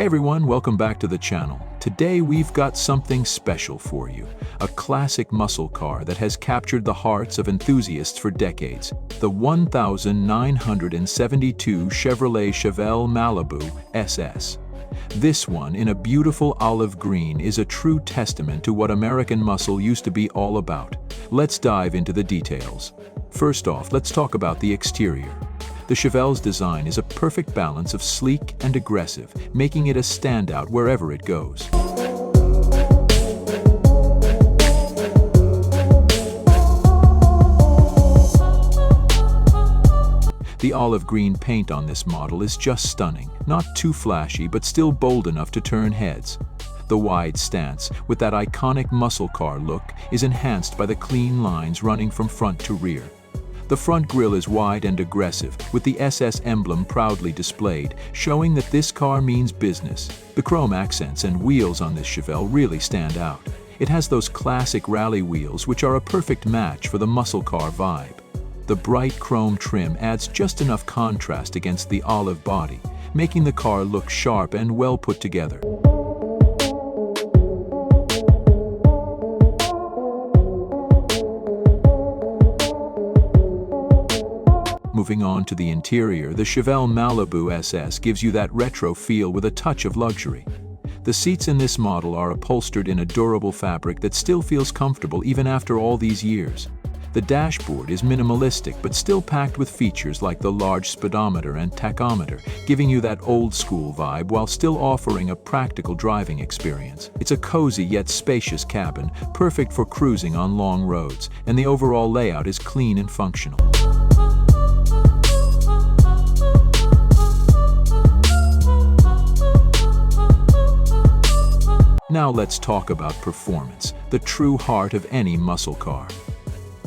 Hey everyone, welcome back to the channel. Today we've got something special for you. A classic muscle car that has captured the hearts of enthusiasts for decades. The 1972 Chevrolet Chevelle Malibu SS. This one, in a beautiful olive green, is a true testament to what American muscle used to be all about. Let's dive into the details. First off, let's talk about the exterior. The Chevelle's design is a perfect balance of sleek and aggressive, making it a standout wherever it goes. The olive green paint on this model is just stunning, not too flashy but still bold enough to turn heads. The wide stance, with that iconic muscle car look, is enhanced by the clean lines running from front to rear. The front grille is wide and aggressive, with the SS emblem proudly displayed, showing that this car means business. The chrome accents and wheels on this Chevelle really stand out. It has those classic rally wheels which are a perfect match for the muscle car vibe. The bright chrome trim adds just enough contrast against the olive body, making the car look sharp and well put together. Moving on to the interior, the Chevelle Malibu SS gives you that retro feel with a touch of luxury. The seats in this model are upholstered in a durable fabric that still feels comfortable even after all these years. The dashboard is minimalistic but still packed with features like the large speedometer and tachometer, giving you that old-school vibe while still offering a practical driving experience. It's a cozy yet spacious cabin, perfect for cruising on long roads, and the overall layout is clean and functional. Now let's talk about performance, the true heart of any muscle car.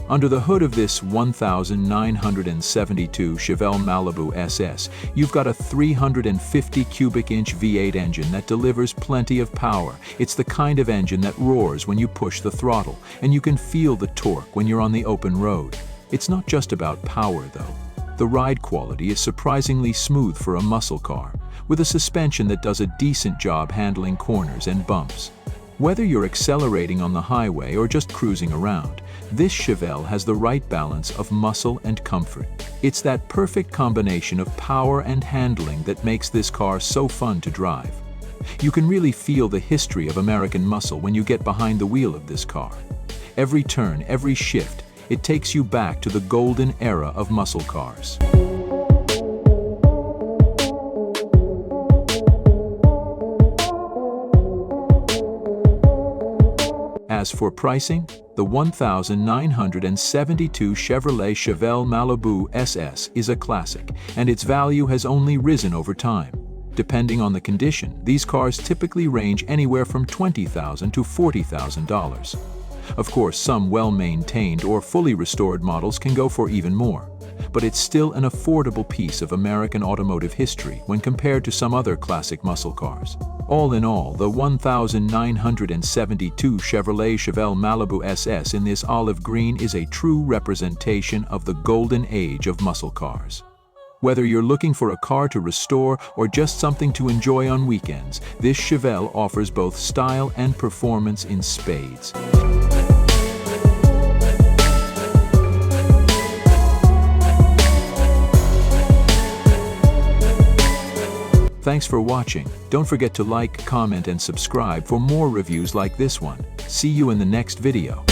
Under the hood of this 1972 Chevelle Malibu SS, you've got a 350 cubic inch V8 engine that delivers plenty of power. It's the kind of engine that roars when you push the throttle, and you can feel the torque when you're on the open road. It's not just about power though. The ride quality is surprisingly smooth for a muscle car, with a suspension that does a decent job handling corners and bumps. Whether you're accelerating on the highway or just cruising around, this Chevelle has the right balance of muscle and comfort. It's that perfect combination of power and handling that makes this car so fun to drive. You can really feel the history of American muscle when you get behind the wheel of this car. Every turn, every shift, it takes you back to the golden era of muscle cars. As for pricing, the 1972 Chevrolet Chevelle Malibu SS is a classic, and its value has only risen over time. Depending on the condition, these cars typically range anywhere from $20,000 to $40,000. Of course, some well-maintained or fully restored models can go for even more, but it's still an affordable piece of American automotive history when compared to some other classic muscle cars. All in all, the 1972 Chevrolet Chevelle Malibu SS in this olive green is a true representation of the golden age of muscle cars. Whether you're looking for a car to restore or just something to enjoy on weekends, this Chevelle offers both style and performance in spades. Thanks for watching. Don't forget to like, comment, and subscribe for more reviews like this one. See you in the next video.